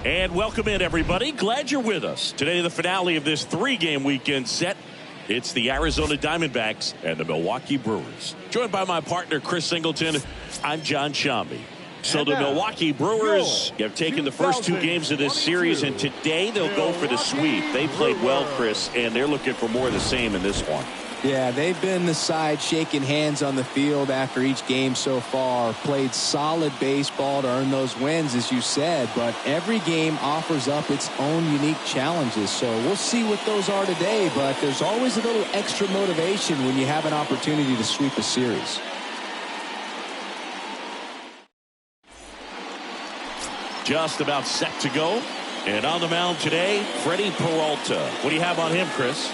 And welcome in, everybody. Glad you're with us. Today, the finale of this three-game weekend set. It's the Arizona Diamondbacks and the Milwaukee Brewers. Joined by my partner, Chris Singleton. I'm John Shambi. So the Milwaukee Brewers have taken the first two games of this series, and today they'll go for the sweep. They played well, Chris, and they're looking for more of the same in this one. Yeah, they've been the side shaking hands on the field after each game so far. Played solid baseball to earn those wins, as you said, but every game offers up its own unique challenges. So we'll see what those are today, but there's always a little extra motivation when you have an opportunity to sweep a series. Just about set to go. And on the mound today, Freddie Peralta. What do you have on him, Chris?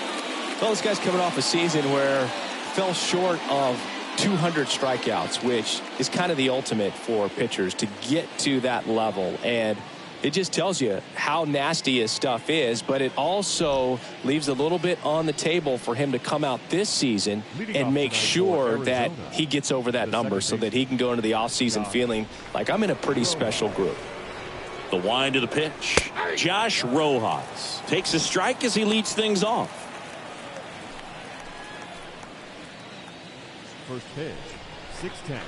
Well, this guy's coming off a season where fell short of 200 strikeouts, which is kind of the ultimate for pitchers to get to that level. And it just tells you how nasty his stuff is, but it also leaves a little bit on the table for him to come out this season and make sure that he gets over that number so that he can go into the offseason feeling like I'm in a pretty special group. The wind of the pitch. Josh Rojas takes a strike as he leads things off. First pitch, 6-10.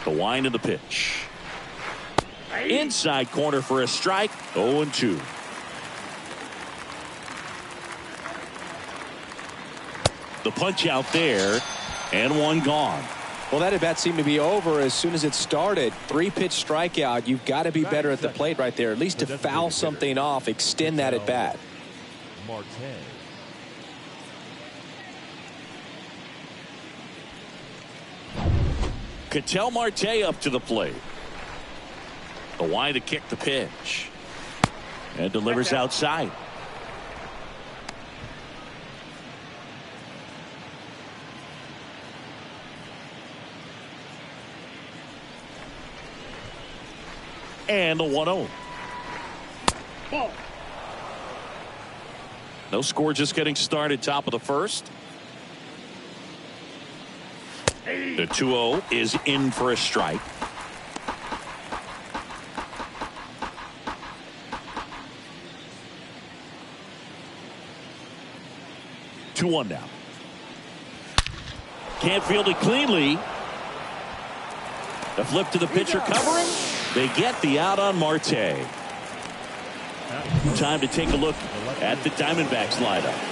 The wind of the pitch. Inside corner for a strike. 0-2. The punch out there, and one gone. Well, that at bat seemed to be over as soon as it started. 3-pitch strikeout. You've got to be better at the plate right there, at least to foul something off, extend that at bat. Marte. Ketel Marte up to the plate. The wind to kick the pitch. And delivers outside. And the 1-0. No score, just getting started, top of the first. The 2-0 is in for a strike. Two one now. Can't field it cleanly. The flip to the pitcher covering. They get the out on Marte. Time to take a look at the Diamondbacks lineup.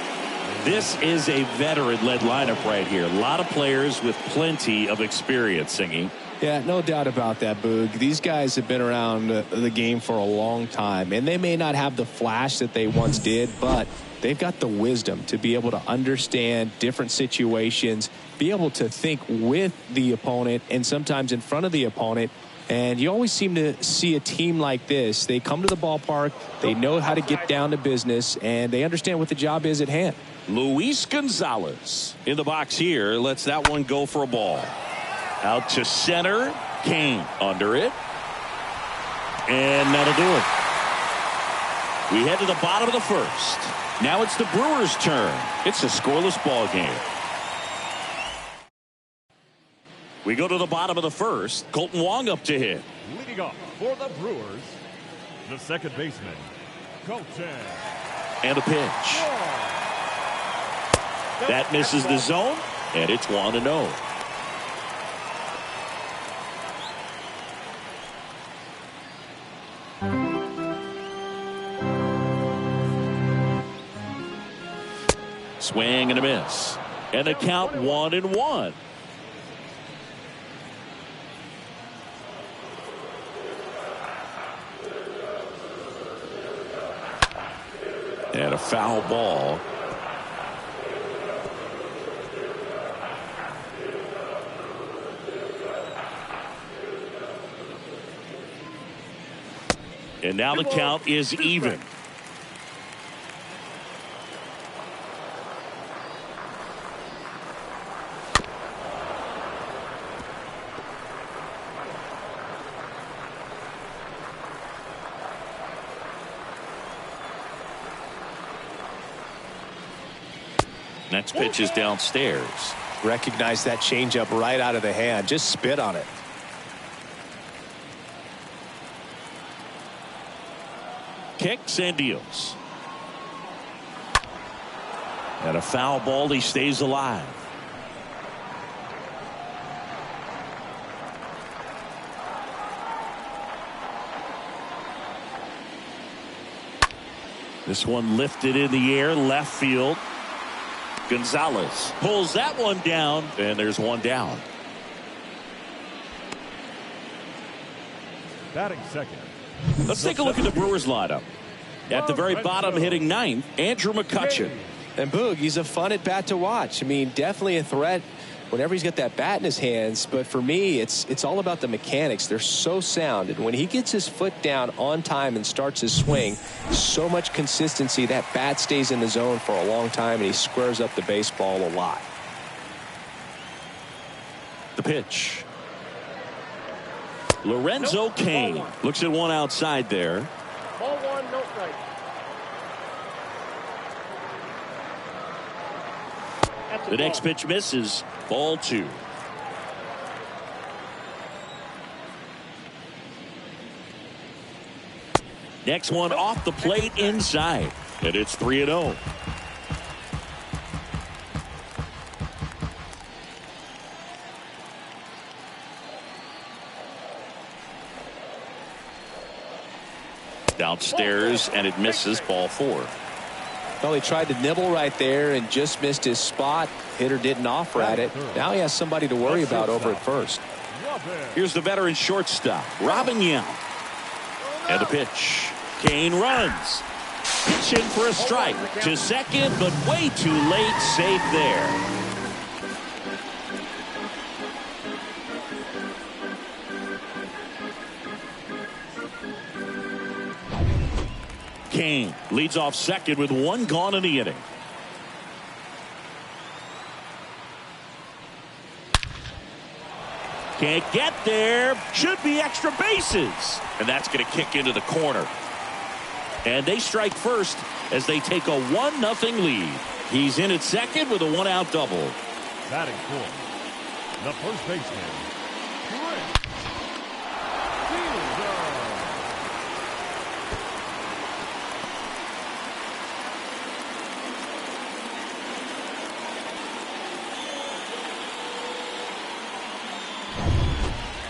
This is a veteran-led lineup right here. A lot of players with plenty of experience, Singy. Yeah, no doubt about that, Boog. These guys have been around the game for a long time, and they may not have the flash that they once did, but they've got the wisdom to be able to understand different situations, be able to think with the opponent and sometimes in front of the opponent. And you always seem to see a team like this. They come to the ballpark, they know how to get down to business, and they understand what the job is at hand. Luis Gonzalez in the box here. Lets that one go for a ball. Out to center. Kane under it. And that'll do it. We head to the bottom of the first. Now it's the Brewers' turn. It's a scoreless ball game. We go to the bottom of the first. Colton Wong up to hit. Leading off for the Brewers, the second baseman, Colton. And a pitch. That misses the zone, and it's 1-0. Swing and a miss. And the count 1-1. And a foul ball. And now the count is even. Next pitch is downstairs. Recognize that changeup right out of the hand. Just spit on it. Kicks and deals. And a foul ball. He stays alive. This one lifted in the air, left field. Gonzalez pulls that one down, and there's one down. Batting second. Let's take a look at the Brewers lineup. At the very bottom, hitting ninth, Andrew McCutchen. And Boog, he's a fun at bat to watch. I mean, definitely a threat whenever he's got that bat in his hands. But for me, it's all about the mechanics. They're so sound. And when he gets his foot down on time and starts his swing, so much consistency, that bat stays in the zone for a long time, and he squares up the baseball a lot. The pitch. Lorenzo Cain looks at one outside there. Ball one, no strike. The next pitch misses. Ball two. Next one off the plate inside. And it's 3-0. Downstairs, and it misses. Ball four. Well, he tried to nibble right there and just missed his spot. Hitter didn't offer at it. Now he has somebody to worry about over at first. Here's the veteran shortstop, Robin Yount. And a pitch. Cain runs. Pitch in for a strike. To second, but way too late. Safe there. Cain leads off second with one gone in the inning. Can't get there. Should be extra bases. And that's going to kick into the corner. And they strike first as they take a 1-0 lead. He's in at second with a 1-out double. Batting fourth, the first baseman,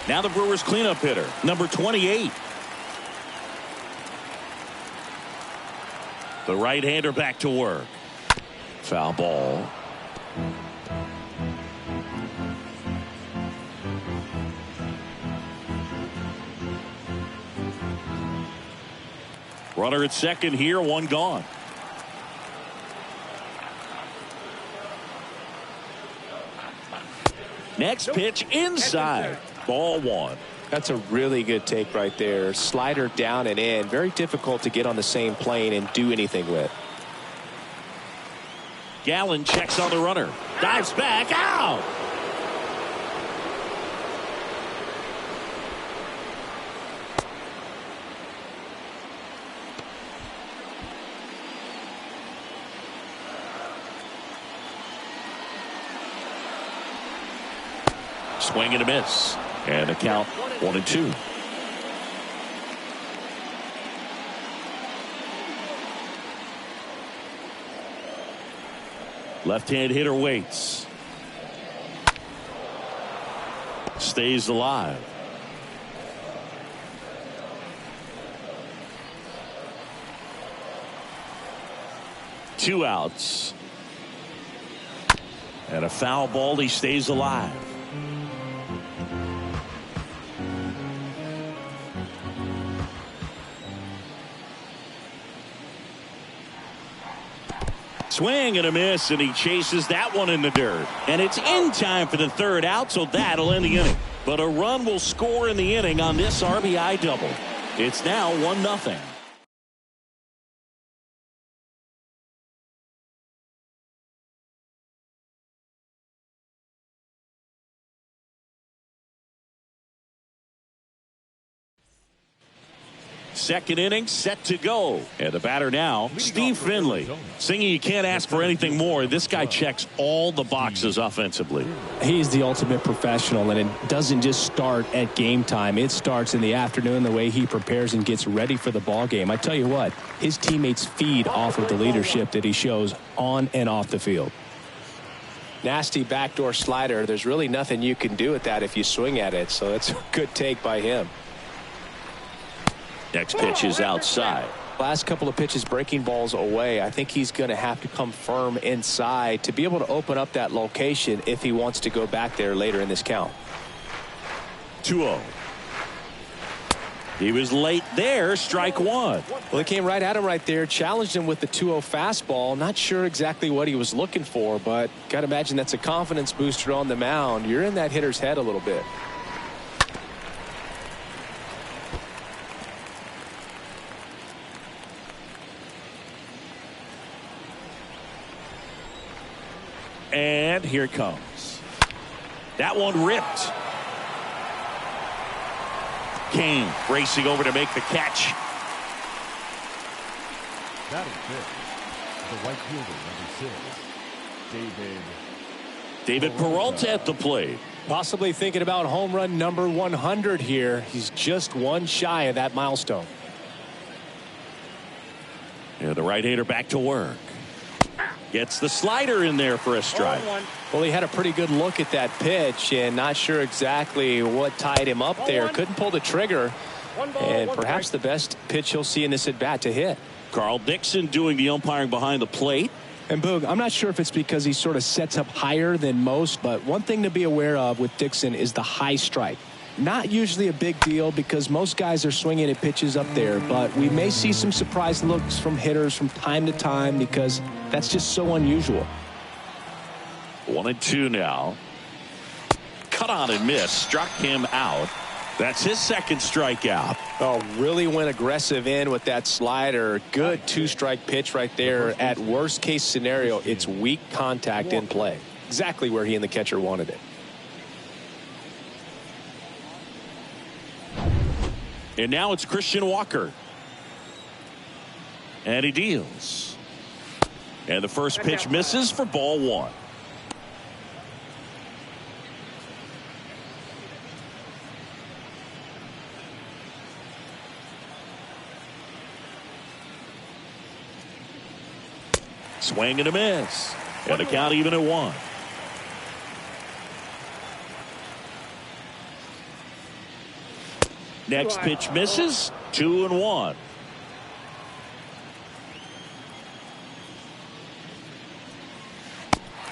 Now the Brewers cleanup hitter, number 28. The right-hander back to work. Foul ball. Runner at second here, one gone. Next pitch inside. Ball one. That's a really good take right there. Slider down and in. Very difficult to get on the same plane and do anything with. Gallen checks on the runner. Dives back. Out. Swing and a miss. And a count 1-2. Left-hand hitter waits. Stays alive. Two outs. And a foul ball. He stays alive. Swing and a miss, and he chases that one in the dirt. And it's in time for the third out, so that'll end the inning. But a run will score in the inning on this RBI double. It's now 1-0. Second inning set to go. And the batter now, Steve Finley. Singing, you can't ask for anything more. This guy checks all the boxes offensively. He's the ultimate professional, and it doesn't just start at game time. It starts in the afternoon, the way he prepares and gets ready for the ball game. I tell you what, his teammates feed off of the leadership that he shows on and off the field. Nasty backdoor slider. There's really nothing you can do with that if you swing at it, so that's a good take by him. Next pitch is outside. Last couple of pitches breaking balls away. I think he's going to have to come firm inside to be able to open up that location if he wants to go back there later in this count. 2-0. He was late there. Strike one. Well, he came right at him right there, challenged him with the 2-0 fastball. Not sure exactly what he was looking for, but got to imagine that's a confidence booster on the mound. You're in that hitter's head a little bit. And here it comes. That one ripped. Kane racing over to make the catch. That is it. The right fielder, number 6, David Peralta at the plate. Possibly thinking about home run number 100 here. He's just one shy of that milestone. And the right-hander back to work. Gets the slider in there for a strike. Well, he had a pretty good look at that pitch and not sure exactly what tied him up there. Couldn't pull the trigger, and perhaps the best pitch he'll see in this at-bat to hit. Carl Dixon doing the umpiring behind the plate. And Boog, I'm not sure if it's because he sort of sets up higher than most, but one thing to be aware of with Dixon is the high strike. Not usually a big deal because most guys are swinging at pitches up there, but we may see some surprise looks from hitters from time to time because that's just so unusual. 1-2 now. Cut on and miss. Struck him out. That's his second strikeout. Oh, really went aggressive in with that slider. Good two-strike pitch right there. At worst case scenario, it's weak contact in play. Exactly where he and the catcher wanted it. And now it's Christian Walker. And he deals. And the first pitch misses for ball one. Swing and a miss. And the count even at 1. Next pitch misses. 2-1.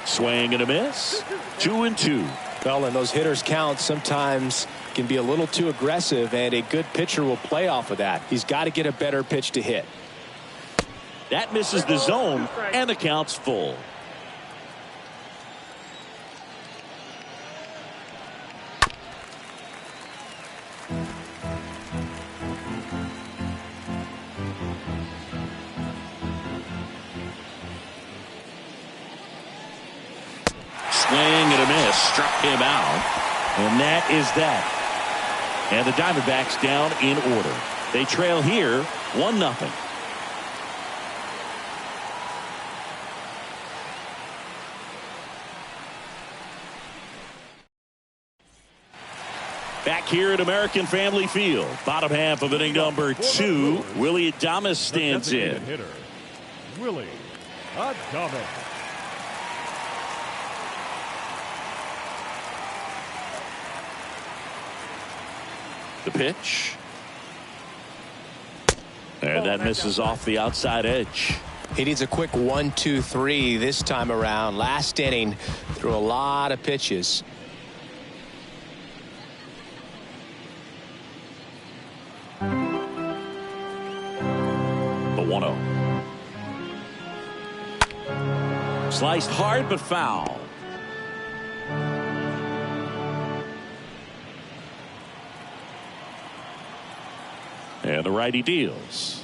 Swing and a miss. 2-2. Well, and those hitters count sometimes can be a little too aggressive, and a good pitcher will play off of that. He's got to get a better pitch to hit. That misses the zone, and the count's full. Swing and a miss. Struck him out. And that is that. And the Diamondbacks down in order. They trail here 1-0. Back here at American Family Field. Bottom half of inning number 2. Willie Adames stands in. Hitter, Willie Adames. The pitch. And that misses off the outside edge. He needs a quick 1-2-3 this time around. Last inning threw a lot of pitches. The 1-0. Sliced hard but foul. And the righty deals.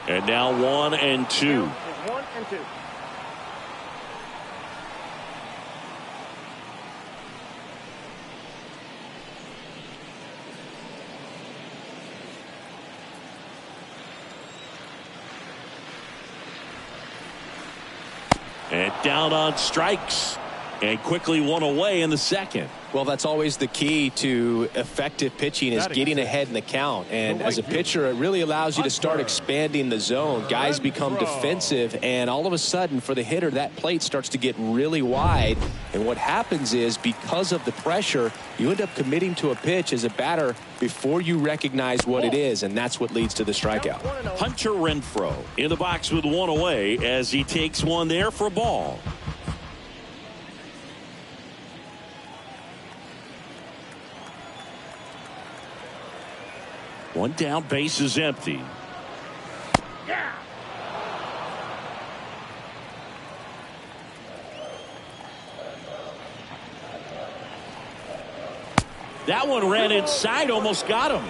And now 1-2. 1-2. And down on strikes. And quickly one away in the second. Well, that's always the key to effective pitching, is getting ahead in the count. And as a pitcher, it really allows you to start expanding the zone. Guys become defensive, and all of a sudden, for the hitter, that plate starts to get really wide. And what happens is, because of the pressure, you end up committing to a pitch as a batter before you recognize what it is, and that's what leads to the strikeout. Hunter Renfroe in the box with one away as he takes one there for a ball. One down, base is empty. Yeah. That one ran inside, almost got him.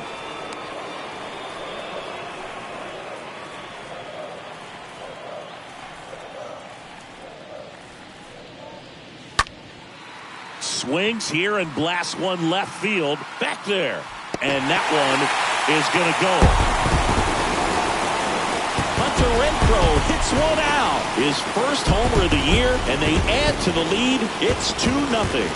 Swings here and blasts one left field. Back there. And that one is going to go. Hunter Renfroe hits one out. His first homer of the year, and they add to the lead. It's 2-0.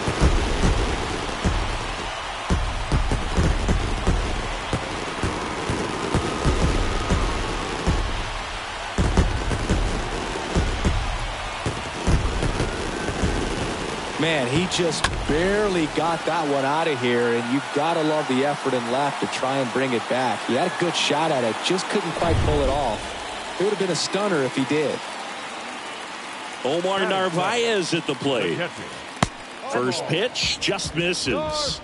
Man, he just barely got that one out of here, and you've got to love the effort in left to try and bring it back. He had a good shot at it, just couldn't quite pull it off. It would have been a stunner if he did. Omar Narvaez at the plate. First pitch just misses.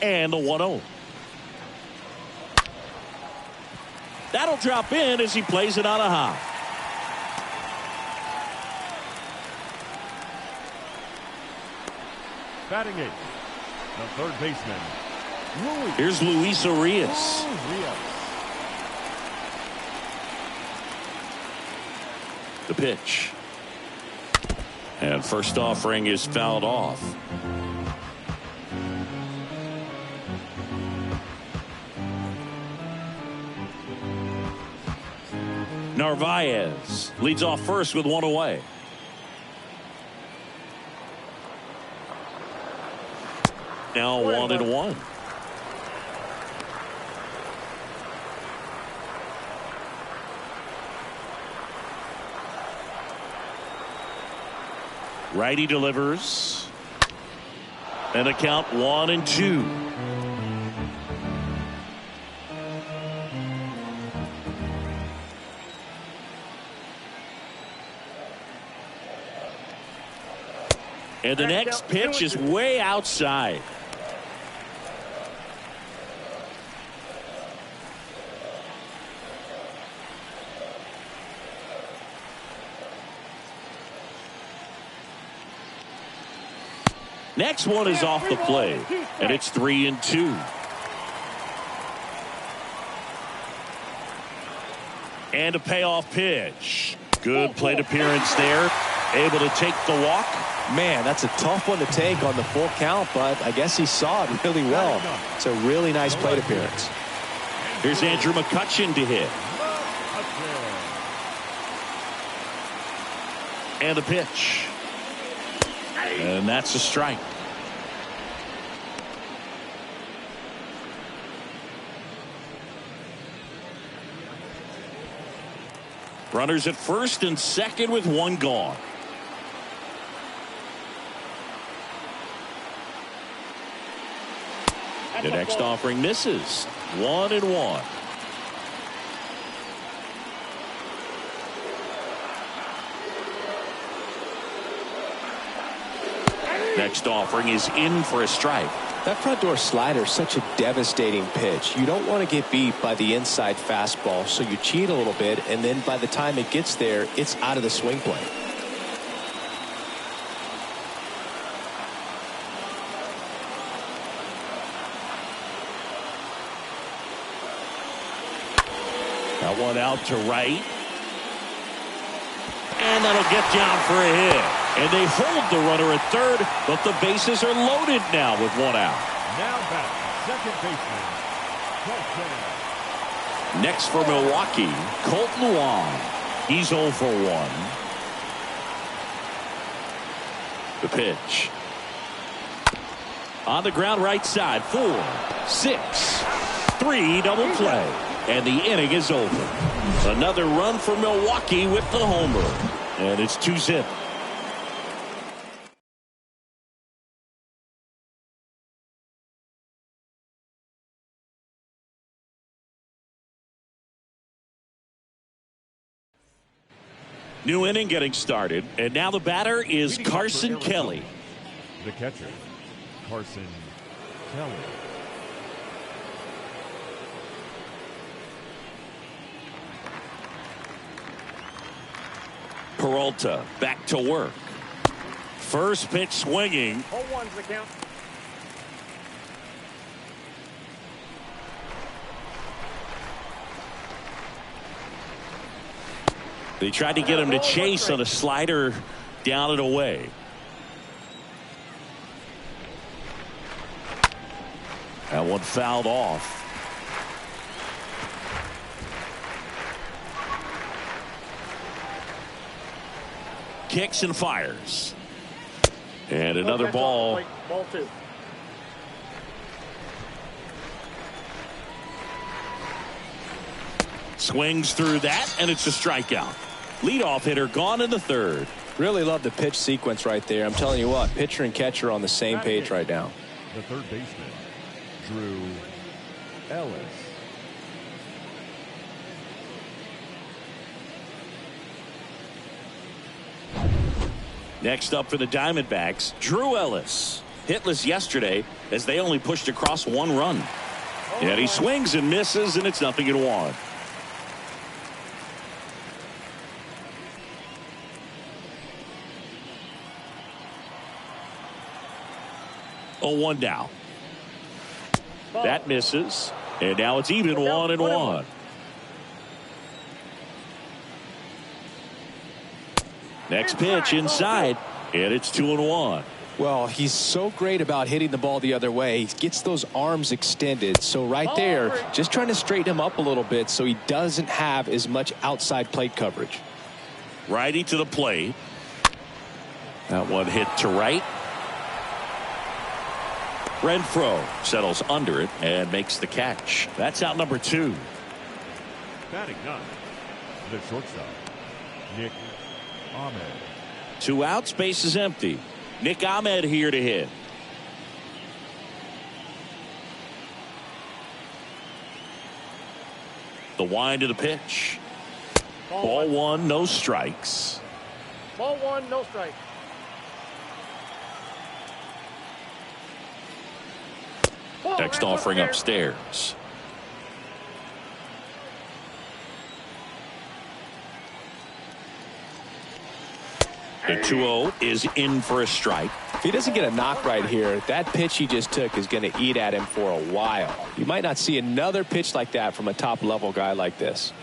And the 1-0. That'll drop in as he plays it on a hop. Batting eighth, the third baseman, Luis. Here's Luis Arias. The pitch. And first offering is fouled off. Narvaez leads off first with one away. Now 1-1. Righty delivers. And a count 1-2. And the next pitch is way outside. Next one is off the plate, and it's 3-2. And a payoff pitch. Good plate appearance there. Able to take the walk. Man, that's a tough one to take on the full count, but I guess he saw it really well. It's a really nice plate appearance. Here's Andrew McCutchen to hit. And a pitch. And that's a strike. Runners at first and second with one gone. The next offering misses. 1-1. Next offering is in for a strike. That front door slider is such a devastating pitch. You don't want to get beat by the inside fastball, so you cheat a little bit, and then by the time it gets there, it's out of the swing plane. That one out to right. And that'll get down for a hit. And they hold the runner at third, but the bases are loaded now with one out. Now back, second baseman, Carson. Next for Milwaukee, Colton Wong. He's 0 for 1. The pitch. On the ground right side, 4, 6, 3, double play. And the inning is over. Another run for Milwaukee with the homer. And it's 2-0. New inning getting started, and now the batter is Carson Kelly. The catcher, Carson Kelly. Peralta back to work. First pitch swinging. 0-1's the count. They tried to get him to chase on a slider down and away. That one fouled off. Kicks and fires. And another ball. Ball 2. Swings through that, and it's a strikeout. Leadoff hitter gone in the third. Really love the pitch sequence right there. I'm telling you what, pitcher and catcher on the same page right now. The third baseman, Drew Ellis. Next up for the Diamondbacks, Drew Ellis. Hitless yesterday as they only pushed across 1 run. And he swings and misses, and it's 0-1. Oh, 1 down. That misses, and now it's even 1-1. Next pitch inside, and it's 2-1. Well, he's so great about hitting the ball the other way. He gets those arms extended. So right there, just trying to straighten him up a little bit so he doesn't have as much outside plate coverage. Righty to the plate. That one hit to right. Renfroe settles under it and makes the catch. That's out number 2. Batting 9, the shortstop, Nick Ahmed. 2 outs, base is empty. Nick Ahmed here to hit. The wind of the pitch. Ball 1, no strikes. Ball 1, no strike. Next offering upstairs. The 2-0 is in for a strike. If he doesn't get a knock right here, that pitch he just took is going to eat at him for a while. You might not see another pitch like that from a top-level guy like this.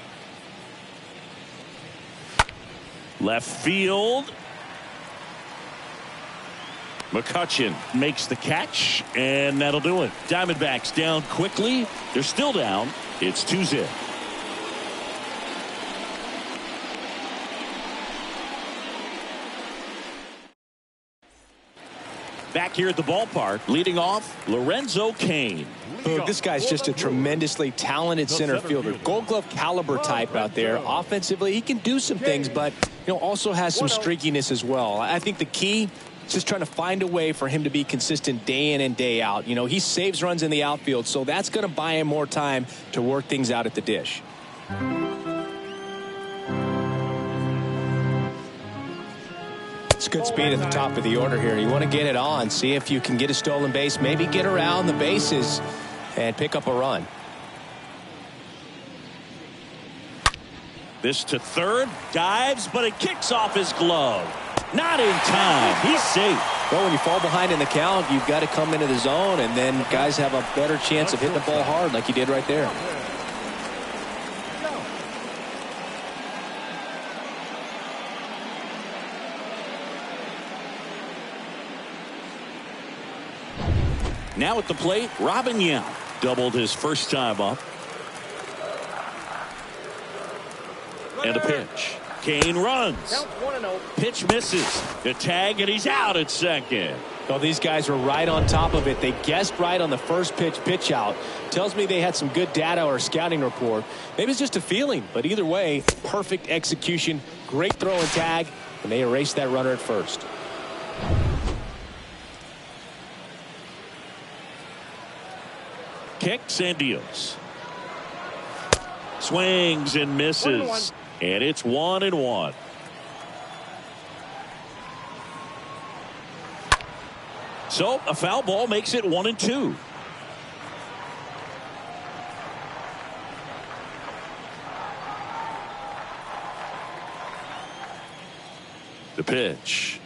Left field. McCutchen makes the catch, and that'll do it. Diamondbacks down quickly. They're still down. It's 2-0. Back here at the ballpark, leading off, Lorenzo Cain. This guy's just a tremendously talented center fielder. Gold Glove caliber type out there. Offensively, he can do some things, but also has some streakiness as well. I think the key is just trying to find a way for him to be consistent day in and day out. He saves runs in the outfield, so that's going to buy him more time to work things out at the dish. It's good speed at the top of the order here. You want to get it on, see if you can get a stolen base, maybe get around the bases and pick up a run. This to third, dives, but it kicks off his glove. Not in time. He's safe. Well, when you fall behind in the count, you've got to come into the zone, and then guys have a better chance of hitting the ball hard like you did right there. Now at the plate, Robin Yount doubled his first time up. And a pitch. Kane runs. Count 1-0. Pitch misses. The tag, and he's out at second. Well, these guys were right on top of it. They guessed right on the first pitch out. Tells me they had some good data or scouting report. Maybe it's just a feeling, but either way, perfect execution, great throw and tag, and they erased that runner at first. Kicks and deals. Swings and misses. And it's 1-1. So a foul ball makes it 1-2. The pitch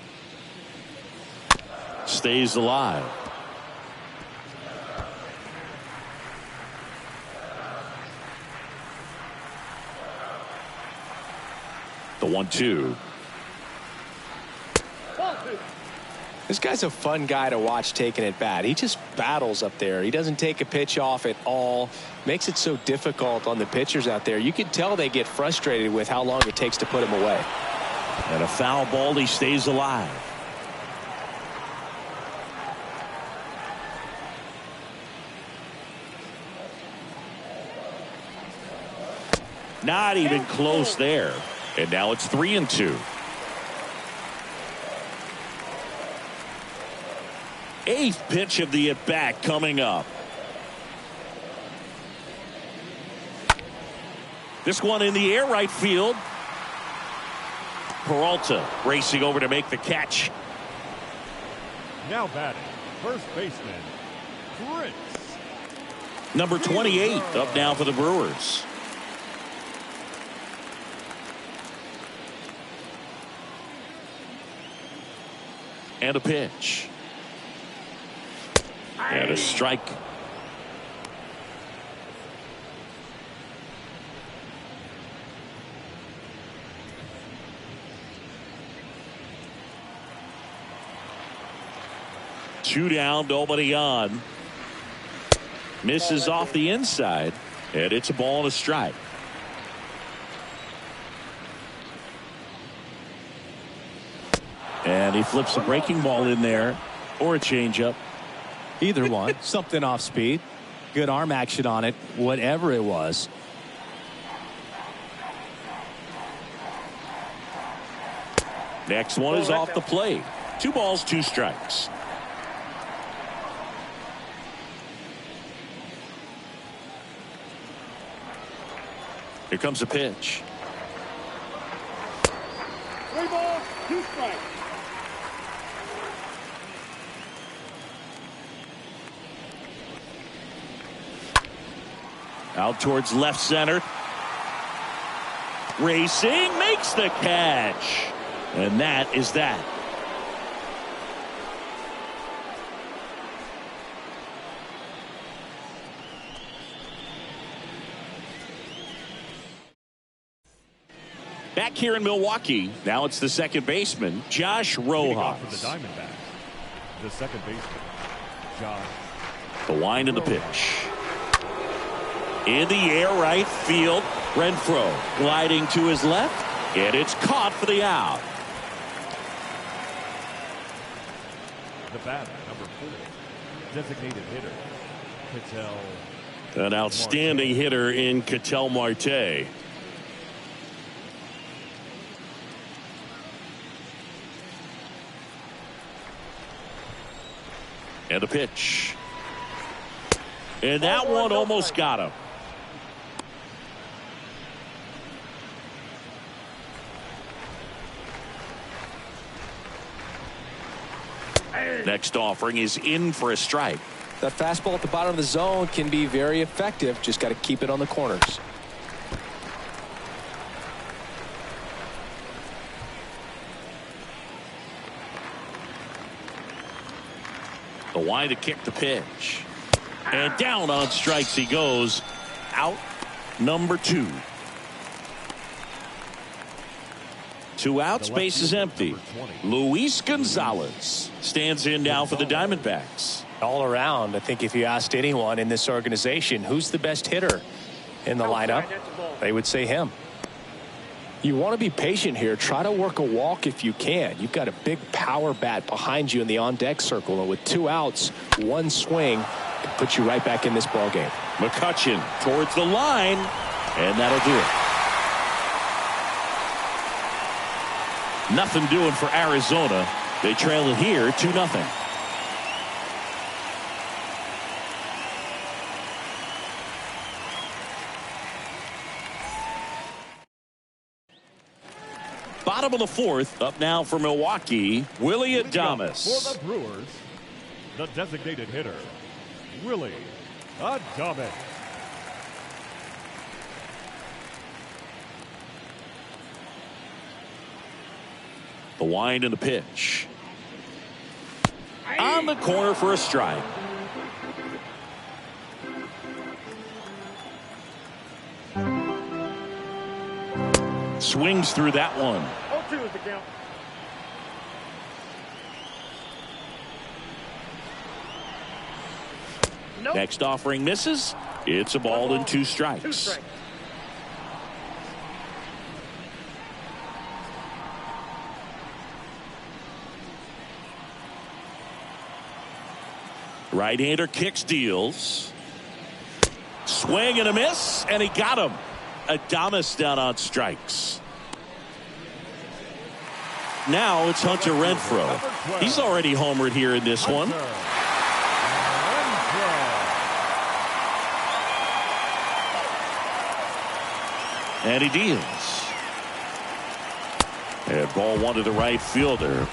stays alive. The 1-2. This guy's a fun guy to watch taking it bat. He just battles up there. He doesn't take a pitch off at all. Makes it so difficult on the pitchers out there. You can tell they get frustrated with how long it takes to put him away. And a foul ball, he stays alive. Not even close there. And now it's 3-2. Eighth pitch of the at-bat coming up. This one in the air, right field. Peralta racing over to make the catch. Now batting, first baseman, Prince. Number 28 up now for the Brewers. And a pitch. And a strike. Two down, nobody on. Misses off the inside, and it's a ball and a strike. And he flips a breaking ball in there, or a changeup. Either one. Something off speed. Good arm action on it, whatever it was. Next one is off the plate. 2 balls, 2 strikes. Here comes a pitch. 3 balls, 2 strikes. Out towards left center. Racing, makes the catch. And that is that. Back here in Milwaukee, now it's the second baseman, Josh Leading off for Rojas. the Diamondbacks, the second baseman, Josh. The wind of the pitch. In the air, right field. Renfroe gliding to his left, and it's caught for the out. The batter, number 4, designated hitter, Ketel. An outstanding hitter in Ketel Marte. And a pitch. And that one almost got him. Next offering is in for a strike. That fastball at the bottom of the zone can be very effective. Just got to keep it on the corners. The wind to kick the pitch. And down on strikes he goes. Out number 2. 2 outs, base is empty. Luis Gonzalez stands in now for the Diamondbacks. All around, I think if you asked anyone in this organization who's the best hitter in the lineup, they would say him. You want to be patient here. Try to work a walk if you can. You've got a big power bat behind you in the on-deck circle, and with 2 outs, 1 swing, it puts you right back in this ball game. McCutchen towards the line, and that'll do it. Nothing doing for Arizona. They trail it here 2-0. Bottom of the 4th, up now for Milwaukee, Willie Adames. For the Brewers, the designated hitter, Willie Adames. The wind and the pitch. On the corner for a strike. Swings through that one. 0-2 is the count. Nope. Next offering misses. It's a ball and 2 strikes. 2 strikes. Right-hander kicks, deals. Swing and a miss, and he got him. Adames down on strikes. Now it's Hunter Renfroe. He's already homered here in this one. And he deals. And ball 1 to the right fielder.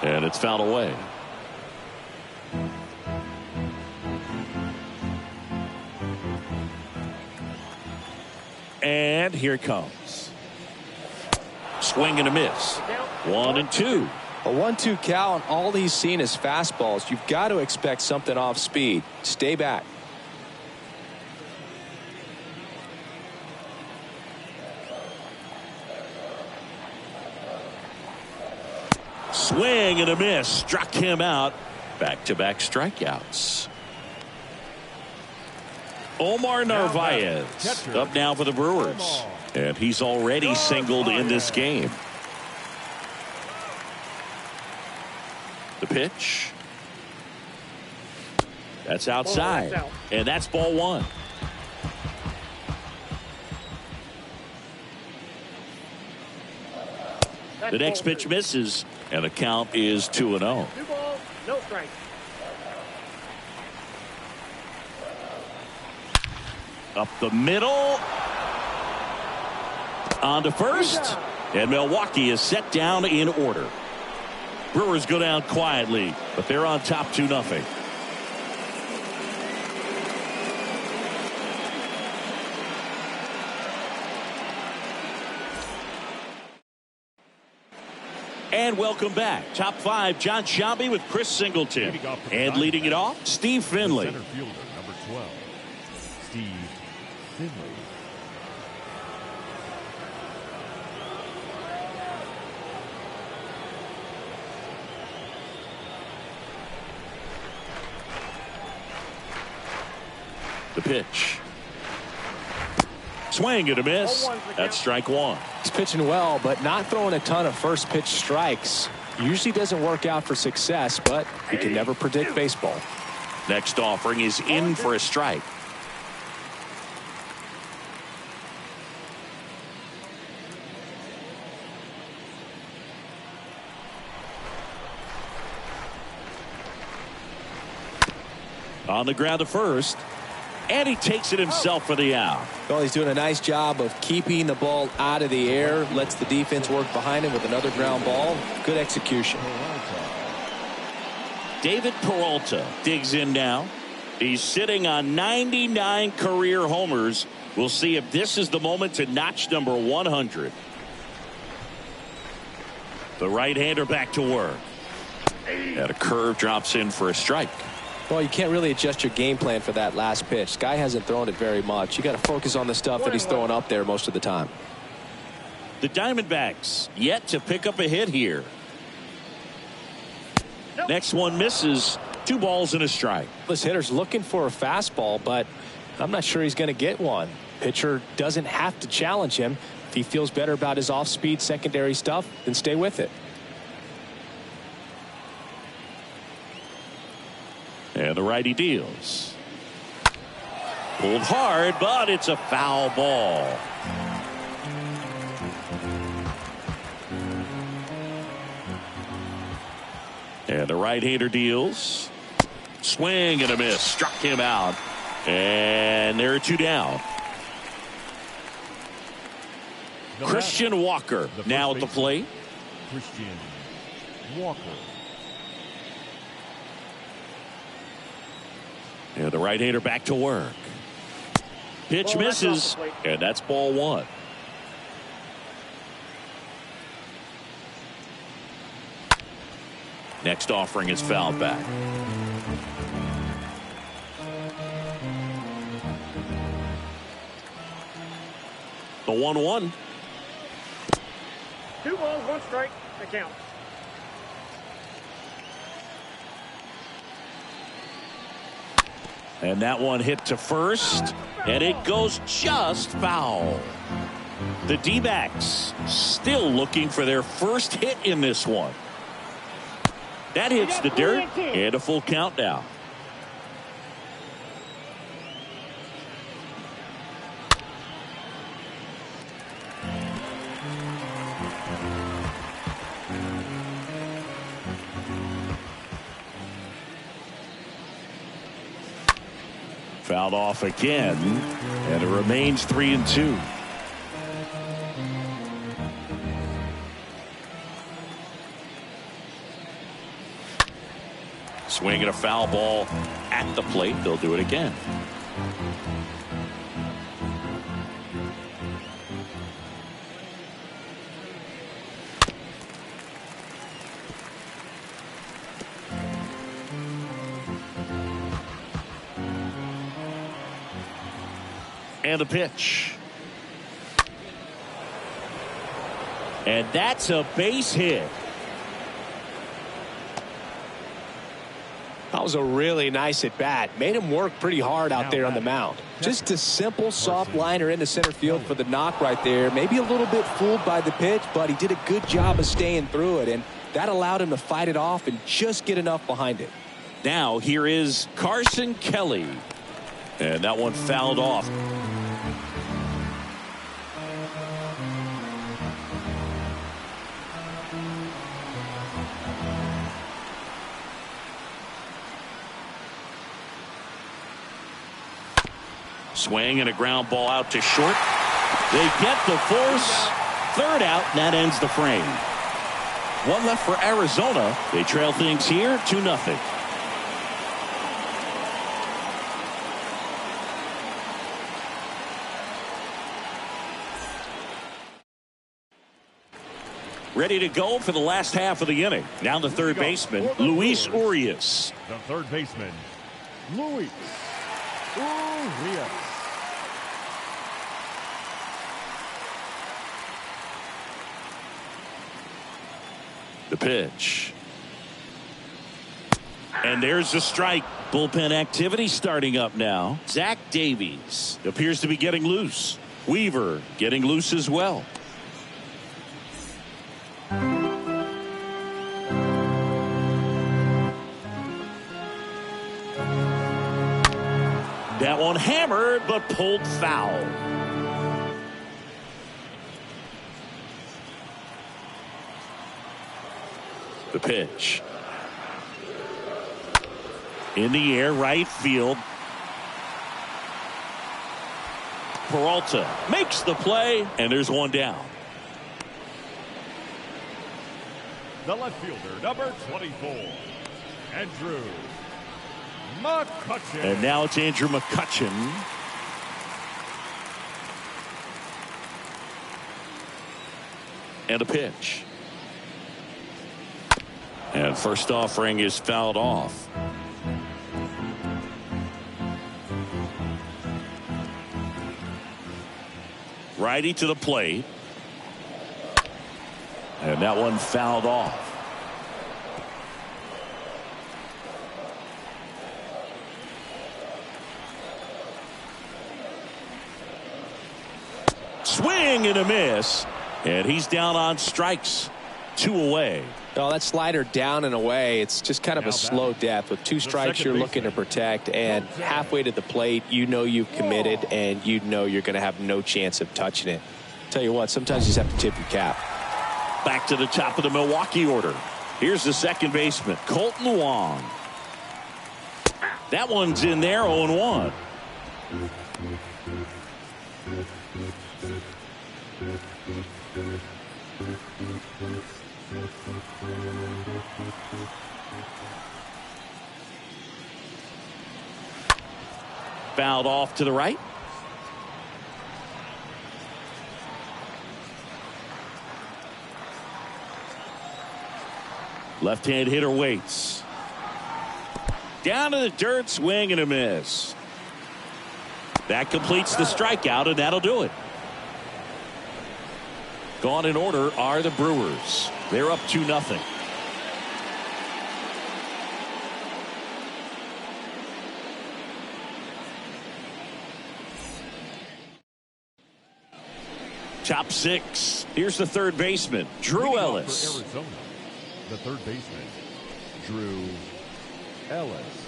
And it's fouled away. And here it comes. Swing and a miss. 1-2. A 1-2 count. All he's seen is fastballs. You've got to expect something off speed. Stay back. Swing and a miss. Struck him out. Back-to-back strikeouts. Omar Narvaez up now for the Brewers. And he's already singled in this game. The pitch. That's outside. And that's ball 1. The next pitch misses, and the count is 2-0. 2 balls, no strikes. Up the middle. On to first. And Milwaukee is set down in order. Brewers go down quietly, but they're on top 2-0. And welcome back. Top 5, John Sciambi with Chris Singleton. And leading it off, Steve Finley. Center fielder, number 12, Steve Finley. The pitch. Swing and a miss. That's strike 1. He's pitching well, but not throwing a ton of first pitch strikes. Usually doesn't work out for success, but you can never predict baseball. Next offering is in for a strike. On the ground to first. And he takes it himself for the out. Well, he's doing a nice job of keeping the ball out of the air. Lets the defense work behind him with another ground ball. Good execution. David Peralta digs in now. He's sitting on 99 career homers. We'll see if this is the moment to notch number 100. The right-hander back to work. And a curve drops in for a strike. Well, you can't really adjust your game plan for that last pitch. Guy hasn't thrown it very much. You got to focus on the stuff that he's throwing up there most of the time. The Diamondbacks yet to pick up a hit here. Next one misses. 2 balls and a strike. This hitter's looking for a fastball, but I'm not sure he's going to get one. Pitcher doesn't have to challenge him. If he feels better about his off-speed secondary stuff, then stay with it. And the righty deals. Pulled hard, but it's a foul ball. And the right-hander deals. Swing and a miss. Struck him out. And there are 2 down. Christian Walker now at the plate. Christian Walker. And the right-hander back to work. Pitch misses, and that's ball 1. Next offering is fouled back. The 1-1. 2 balls, 1 strike. The count. And that one hit to first, and it goes just foul. The D-backs still looking for their first hit in this one. That hits the dirt, and a full count now. Fouled off again, and it remains 3-2. Swinging a foul ball at the plate. They'll do it again. And the pitch. And that's a base hit. That was a really nice at bat. Made him work pretty hard out there on the mound. Just a simple soft liner into center field for the knock right there. Maybe a little bit fooled by the pitch, but he did a good job of staying through it, and that allowed him to fight it off and just get enough behind it. Now here is Carson Kelly, and that one fouled off. Swing and a ground ball out to short. They get the force. 3rd out, and that ends the frame. 1 left for Arizona. They trail things here 2-0. Ready to go for the last half of the inning. Now the third baseman, Luis Urias. The third baseman, Luis Urias. The pitch. And there's the strike. Bullpen activity starting up now. Zach Davies appears to be getting loose. Weaver getting loose as well. That one hammered but pulled foul. The pitch. In the air, right field. Peralta makes the play, and there's one down. The left fielder, number 24, Andrew Mccutchen. And now it's Andrew Mccutchen. And a pitch. And first offering is fouled off. Righty to the plate. And that one fouled off. Swing and a miss. And he's down on strikes. 2 away. Oh, that slider down and away. It's just kind of a slow death. With 2 strikes, you're looking to protect. And halfway to the plate, you know you've committed, and you know you're going to have no chance of touching it. Tell you what, sometimes you just have to tip your cap. Back to the top of the Milwaukee order. Here's the second baseman, Colton Wong. That one's in there, 0-1. Fouled off to the right. Left-hand hitter waits. Down to the dirt, swing and a miss. That completes the strikeout, and that'll do it. Gone in order are the Brewers. They're up 2-0. Top 6. Here's the third baseman, Drew Ellis. For Arizona, the third baseman, Drew Ellis.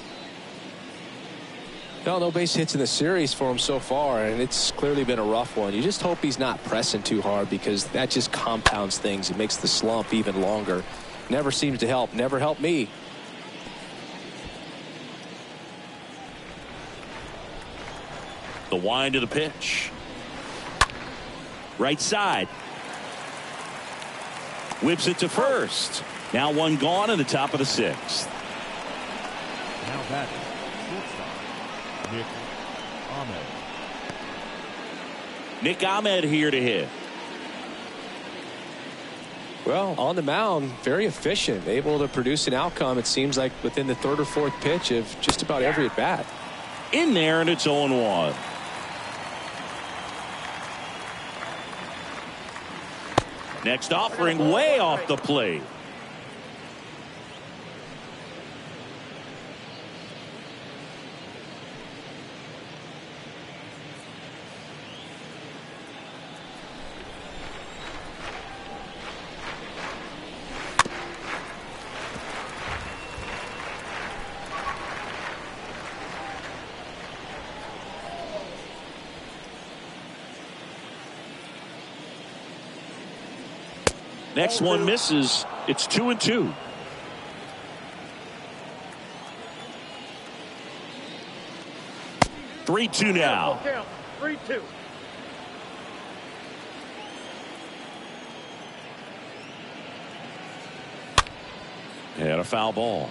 No base hits in the series for him so far, and it's clearly been a rough one. You just hope he's not pressing too hard, because that just compounds things. It makes the slump even longer. Never seems to help. Never helped me. The wind of the pitch. Right side. Whips it to first. Now one gone in the top of the 6th. Now batting, shortstop, Nick Ahmed here to hit. Well, on the mound, very efficient, able to produce an outcome, it seems like, within the 3rd or 4th pitch of just about every at bat. In there, and it's 0-1. Next offering way off the plate. Next one misses. It's 2-2. Three two now. 3-2. And a foul ball.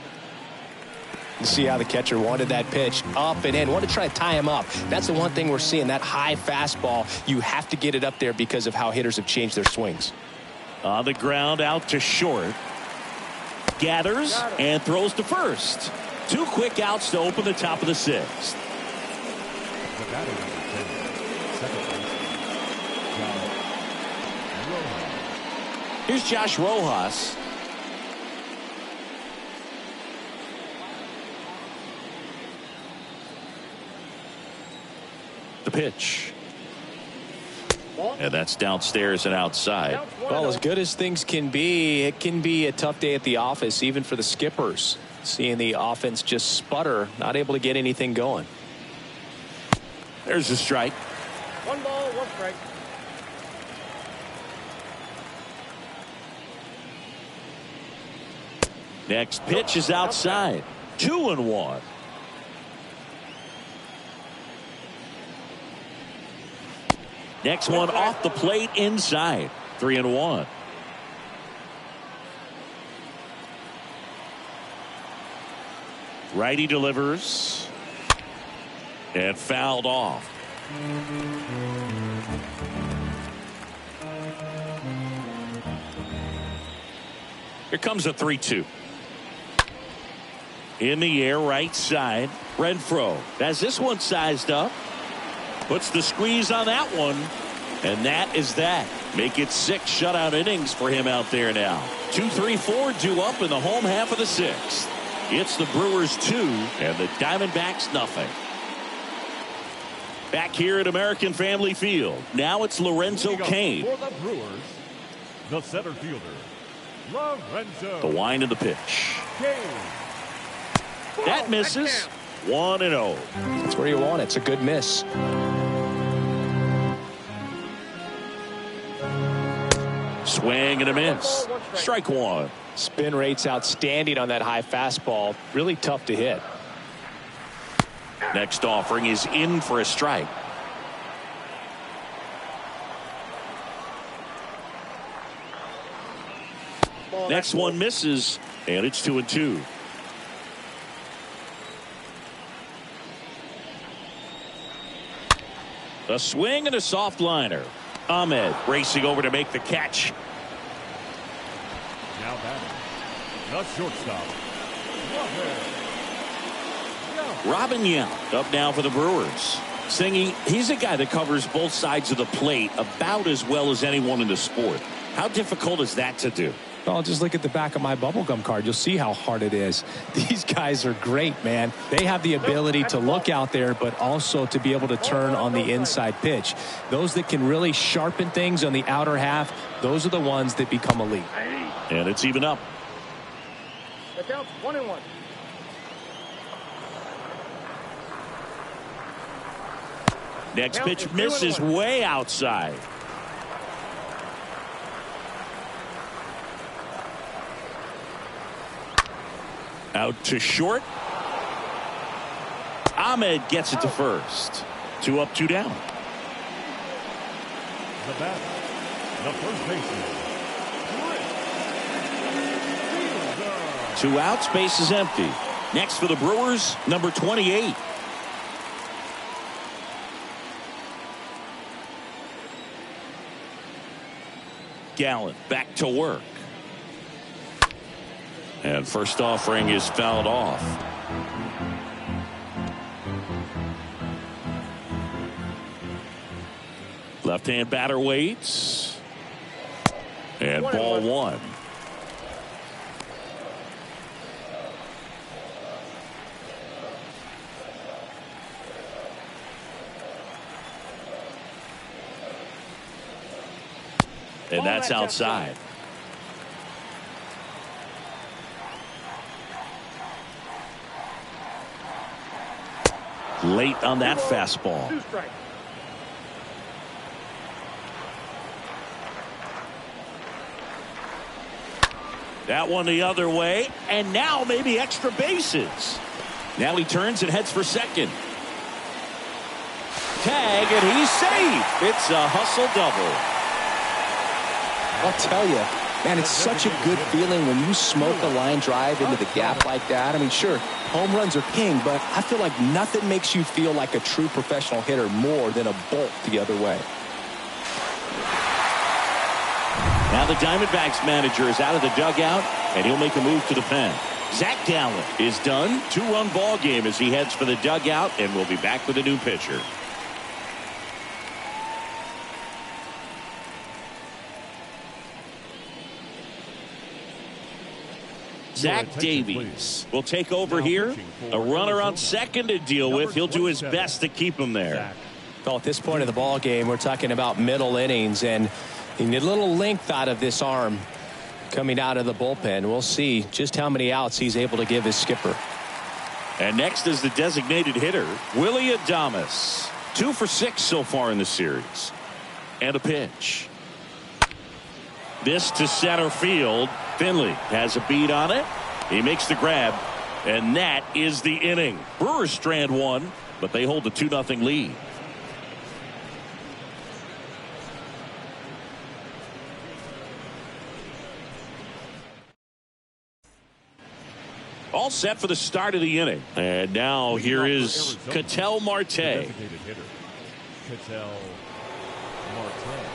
You see how the catcher wanted that pitch up and in. Wanted to try to tie him up. That's the one thing we're seeing, that high fastball. You have to get it up there because of how hitters have changed their swings. On the ground, out to short. Gathers and throws to first. 2 quick outs to open the top of the 6th. The batter number 10, second baseman, Here's Josh Rojas. The pitch. And that's downstairs and outside. Well, as good as things can be, it can be a tough day at the office, even for the skippers. Seeing the offense just sputter, not able to get anything going. There's a strike. 1 ball, 1 strike. Next pitch is outside. 2-1. Next one off the plate inside. 3-1. Righty delivers. And fouled off. Here comes a 3-2. In the air, right side. Renfroe has this one sized up. Puts the squeeze on that one. And that is that. Make it 6 shutout innings for him out there now. 2, 3, 4 due up in the home half of the 6th. It's the Brewers 2 and the Diamondbacks nothing. Back here at American Family Field. Now it's Lorenzo Cain. For the Brewers, the center fielder, Lorenzo. The wind of the pitch. Cain. That misses. 1-0. That's where you want it. It's a good miss. Swing and a miss. Strike 1. Spin rate's outstanding on that high fastball. Really tough to hit. Next offering is in for a strike. Next one misses, and it's 2-2. A swing and a soft liner. Ahmed racing over to make the catch. Now batting, the shortstop, Robin Yount up now for the Brewers. Singy, he's a guy that covers both sides of the plate about as well as anyone in the sport. How difficult is that to do? Well, just look at the back of my bubblegum card. You'll see how hard it is. These guys are great, man. They have the ability to look out there, but also to be able to turn on the inside pitch. Those that can really sharpen things on the outer half, those are the ones that become elite. And it's even up. The count's 1-1. Next pitch misses way outside. Out to short. Ahmed gets it to first. 2 up, 2 down. The batter, the first baseman, 2 outs, base is empty. Next for the Brewers, number 28. Gallen back to work. And first offering is fouled off. Left-hand batter waits. And ball 1. And that's outside. Late on that fastball. 2 strikes. That one the other way, and now maybe extra bases. Now he turns and heads for second. Tag, and he's safe. It's a hustle double. I'll tell you, man, it's such a good feeling when you smoke a line drive into the gap like that. I mean, sure, home runs are king, but I feel like nothing makes you feel like a true professional hitter more than a bolt the other way. Now the Diamondbacks manager is out of the dugout, and he'll make a move to the pen. Zach Gallen is done. 2-run ball game as he heads for the dugout, and we'll be back with a new pitcher. Zach Davies will take over here. A runner on second to deal with. He'll do his best to keep him there. Well, at this point of the ball game, we're talking about middle innings, and you need a little length out of this arm coming out of the bullpen. We'll see just how many outs he's able to give his skipper. And next is the designated hitter, Willie Adames. 2 for 6 so far in the series. And a pitch. This to center field. Finley has a beat on it. He makes the grab, and that is the inning. Brewers strand 1, but they hold a 2-0 lead. All set for the start of the inning. And now here is Ketel Marte. designated hitter, Ketel Marte.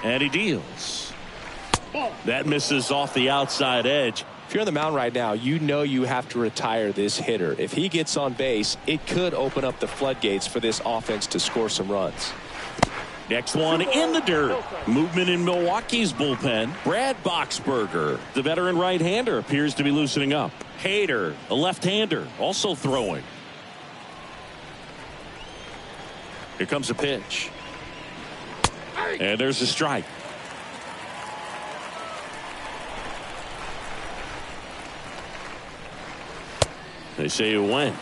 And he deals. That misses off the outside edge. If you're on the mound right now, you know you have to retire this hitter. If he gets on base, it could open up the floodgates for this offense to score some runs. Next one in the dirt. Movement in Milwaukee's bullpen. Brad Boxberger, the veteran right-hander, appears to be loosening up. Hader, a left-hander, also throwing. Here comes a pitch. And there's a strike. They say you win.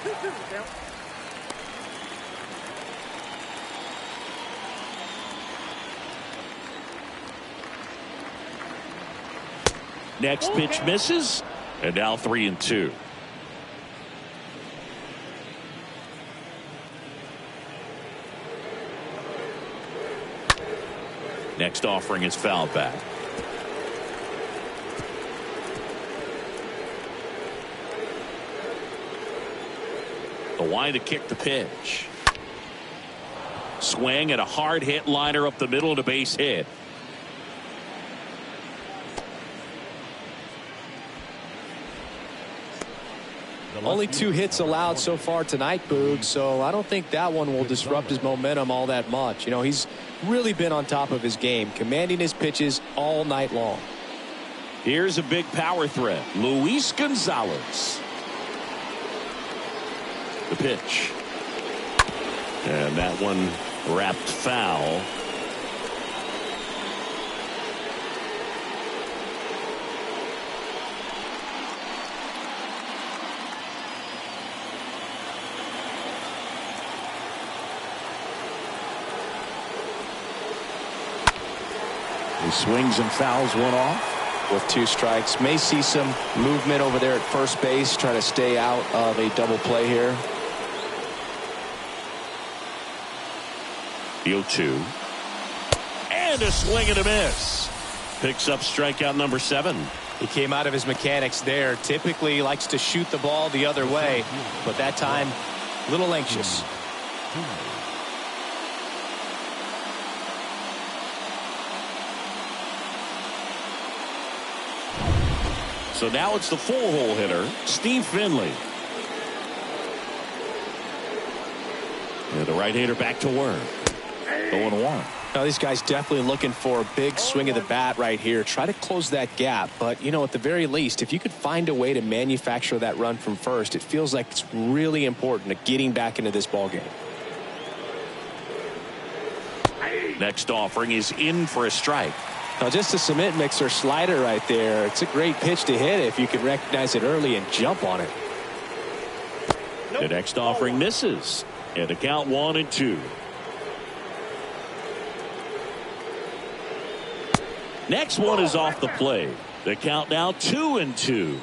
Next pitch misses, and now 3-2. Next offering is fouled back. The wind to kick the pitch. Swing and a hard hit liner up the middle and a base hit. Only 2 hits allowed so far tonight, Boog, so I don't think that one will disrupt his momentum all that much. You know, he's really been on top of his game, commanding his pitches all night long. Here's a big power threat. Luis Gonzalez. The pitch. And that one wrapped foul. He swings and fouls one off. With 2 strikes. May see some movement over there at first base. Try to stay out of a double play here. The 0-2. And a swing and a miss. Picks up strikeout number 7. He came out of his mechanics there. Typically he likes to shoot the ball the other way, but that time a little anxious. So now it's the full-hole hitter, Steve Finley. And the right-hander back to work. 0-1. Now these guys definitely looking for a big swing of the bat right here. Try to close that gap. But, you know, at the very least, if you could find a way to manufacture that run from first, it feels like it's really important to getting back into this ballgame. Next offering is in for a strike. Now just a cement mixer slider right there. It's a great pitch to hit if you can recognize it early and jump on it. The next offering misses. And the count 1-2. Next one is off the plate. The count now 2-2.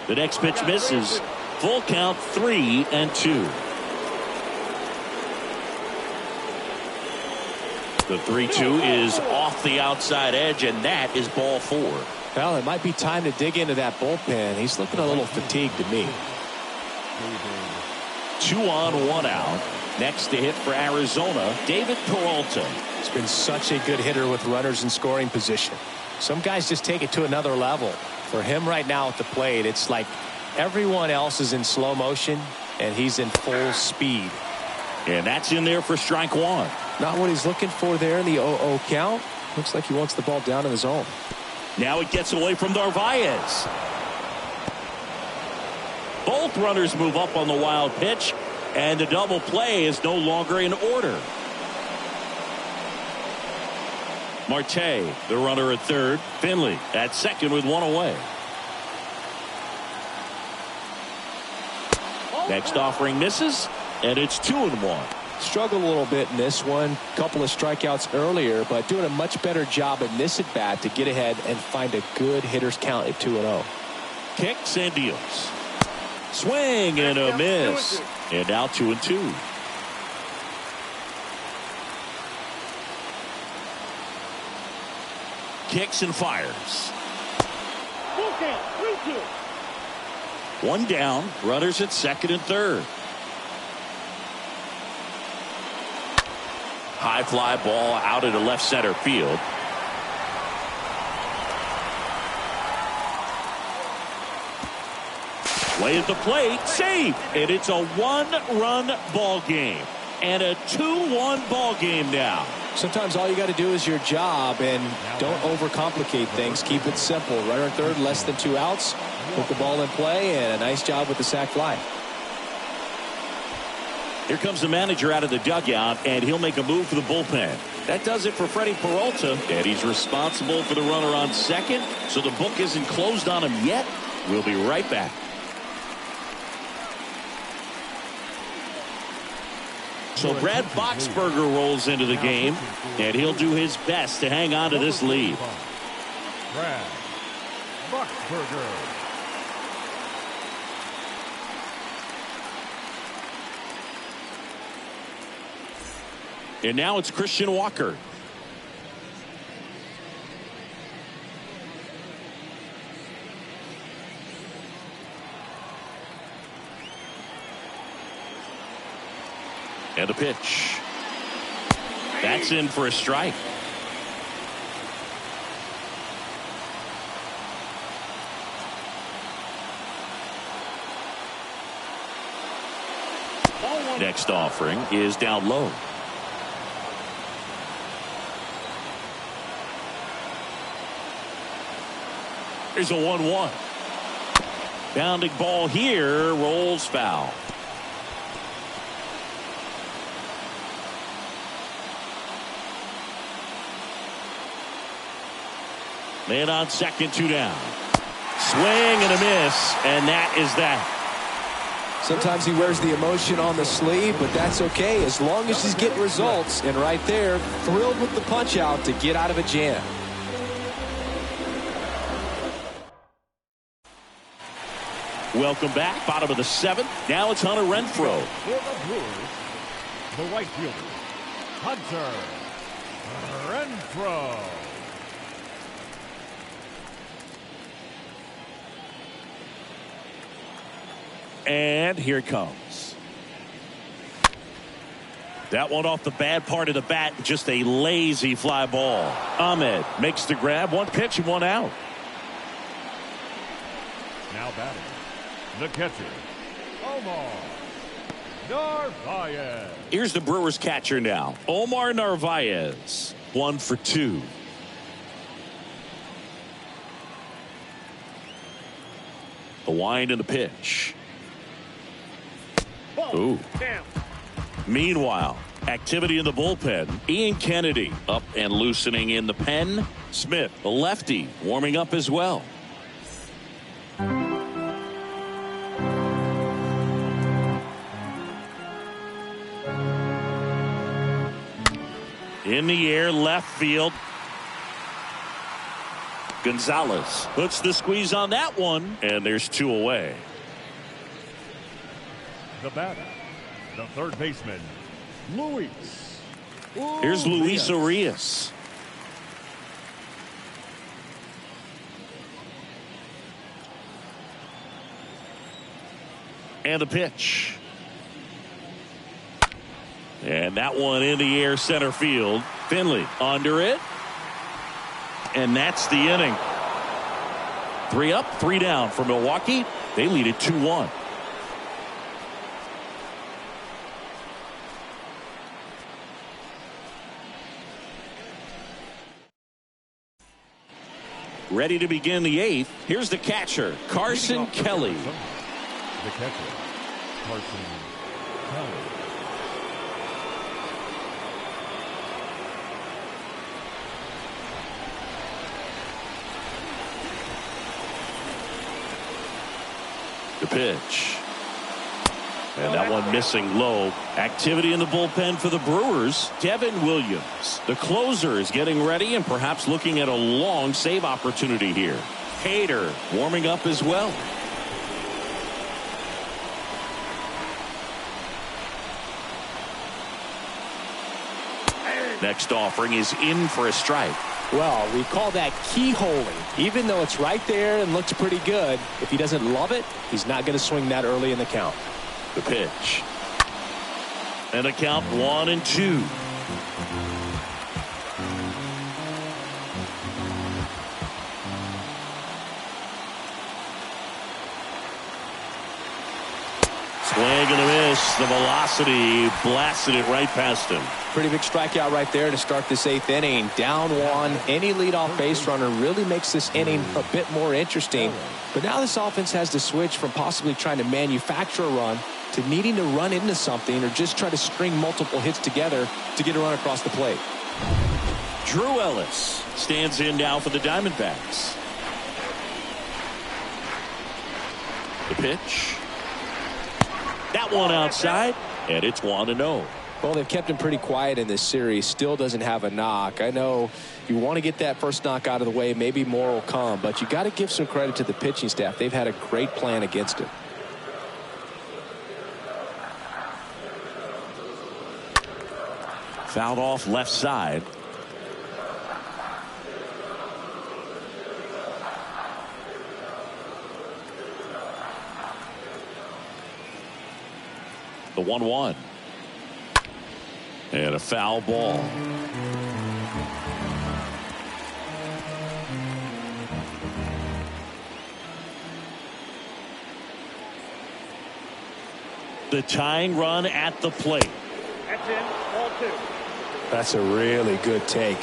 The next pitch misses. Full count 3-2. The 3-2 is off the outside edge, and that is ball 4. Well, it might be time to dig into that bullpen. He's looking a little fatigued to me. 2 on, 1 out. Next to hit for Arizona, David Peralta. He's been such a good hitter with runners in scoring position. Some guys just take it to another level. For him right now at the plate, it's like everyone else is in slow motion, and he's in full speed. And that's in there for strike 1. Not what he's looking for there in the 0-0 count. Looks like he wants the ball down in the zone. Now it gets away from Narvaez. Both runners move up on the wild pitch, and the double play is no longer in order. Marte, the runner at third. Finley at second with 1 away. Next offering misses, and it's 2-1. Struggled a little bit in this one. Couple of strikeouts earlier, but doing a much better job in this at bat to get ahead and find a good hitter's count at 2-0. Kicks and deals. Swing and a miss. And now 2-2. Kicks and fires. 1 down. Runners at second and third. High fly ball out into left center field. Play at the plate, save, and it's a one-run ball game and a 2-1 ball game now. Sometimes all you got to do is your job and don't overcomplicate things. Keep it simple. Runner third, less than 2 outs. Put the ball in play, and a nice job with the sac fly. Here comes the manager out of the dugout, and he'll make a move for the bullpen. That does it for Freddie Peralta, and he's responsible for the runner on second, so the book isn't closed on him yet. We'll be right back. So Brad Boxberger rolls into the game, and he'll do his best to hang on to this lead. Brad Boxberger. And now it's Christian Walker. And a pitch. That's in for a strike. Next offering is down low. Here's a 1-1. Bounding ball here, rolls foul. Man on second, 2 down. Swing and a miss, and that is that. Sometimes he wears the emotion on the sleeve, but that's okay as long as he's getting results. And right there, thrilled with the punch out to get out of a jam. Welcome back. Bottom of the 7th. Now it's Hunter Renfroe. For the Brewers, the right fielder, Hunter Renfroe. And here it comes. That one off the bad part of the bat. Just a lazy fly ball. Ahmed makes the grab. 1 pitch and 1 out. Now batting, the catcher, Omar Narvaez. Here's the Brewers catcher now. Omar Narvaez. 1 for 2. The wind and the pitch. Ooh. Meanwhile, activity in the bullpen. Ian Kennedy up and loosening in the pen. Smith, the lefty, warming up as well. In the air, left field. Gonzalez puts the squeeze on that one, and there's 2 away. The batter, the third baseman, Luis. Here's Luis Urias. And the pitch. And that one in the air, center field. Finley under it. And that's the inning. 3 up, 3 down for Milwaukee. They lead it 2-1. Ready to begin the 8th. Here's the catcher, Carson Kelly. The catcher, Carson Kelly. The pitch. And that one missing low. Activity in the bullpen for the Brewers. Devin Williams, the closer, is getting ready and perhaps looking at a long save opportunity here. Hader warming up as well. Next offering is in for a strike. Well, we call that keyholing. Even though it's right there and looks pretty good, if he doesn't love it, he's not going to swing that early in the count. The pitch. And a count 1-2. swing and a miss. The velocity blasted it right past him. Pretty big strikeout right there to start this 8th inning. Down one. Any leadoff base runner really makes this inning a bit more interesting. But now this offense has to switch from possibly trying to manufacture a run to needing to run into something or just try to string multiple hits together to get a run across the plate. Drew Ellis stands in now for the Diamondbacks. The pitch. That one outside, and it's 1-0. Well, they've kept him pretty quiet in this series. Still doesn't have a knock. I know you want to get that first knock out of the way. Maybe more will come, but you got to give some credit to the pitching staff. They've had a great plan against him. Fouled off left side. The 1-1. And a foul ball. The tying run at the plate. That's in. Ball 2. That's a really good take.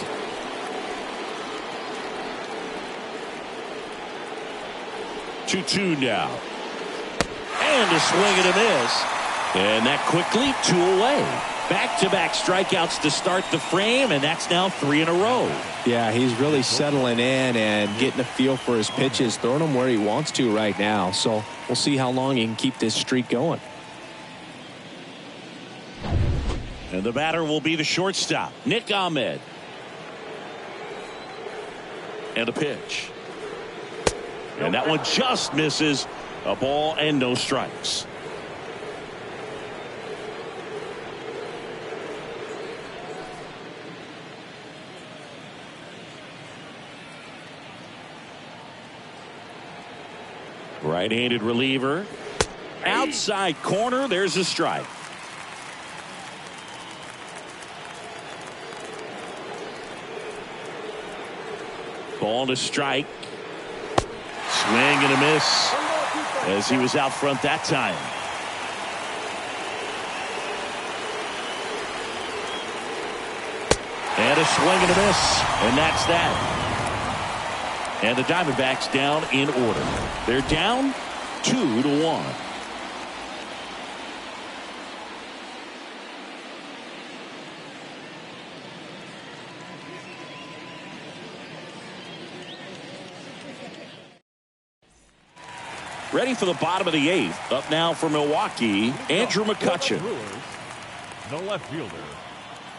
Two now. And a swing and a miss. And that quickly 2 away. Back-to-back strikeouts to start the frame, and that's now 3 in a row. Yeah, he's really settling in and getting a feel for his pitches, throwing them where he wants to right now. So we'll see how long he can keep this streak going. And the batter will be the shortstop, Nick Ahmed. And a pitch. And that one just misses. A ball and no strikes. Right-handed reliever. Outside corner. There's a strike. Ball to strike. Swing and a miss as he was out front that time. And a swing and a miss. And that's that. And the Diamondbacks down in order. They're down 2-1. Ready for the bottom of the 8th. Up now for Milwaukee, Andrew McCutchen. The left fielder,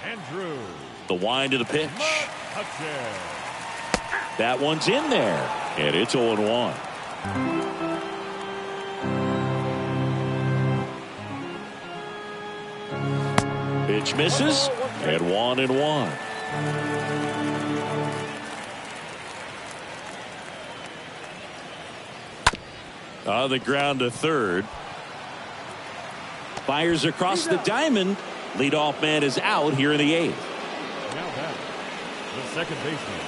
Andrew. The wind to the pitch. McCutchen. That one's in there, and it's 0-1. Pitch misses, and 1-1. On the ground to third. Fires across the diamond. Leadoff man is out here in the 8th. Now back, the second baseman,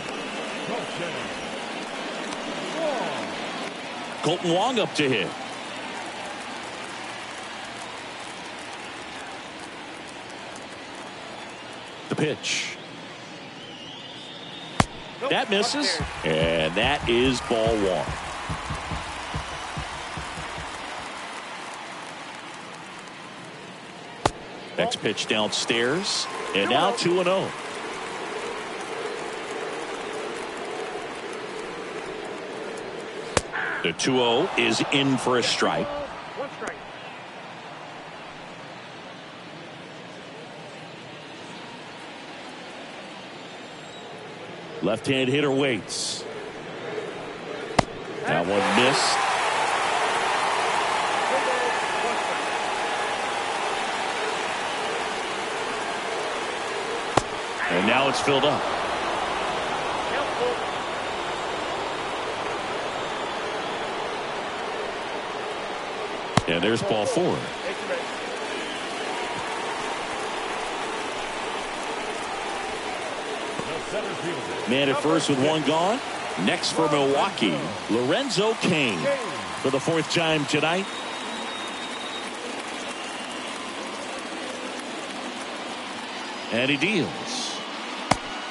Colton Wong up to hit. The pitch. That misses, and that is ball 1. Next pitch downstairs, and now 2-0. The 2-0 is in for a strike. 1 strike. Left-hand hitter waits. That one missed. And now it's filled up. And there's ball 4. Man at first with 1 gone. Next for Milwaukee, Lorenzo Cain for the 4th time tonight. And he deals.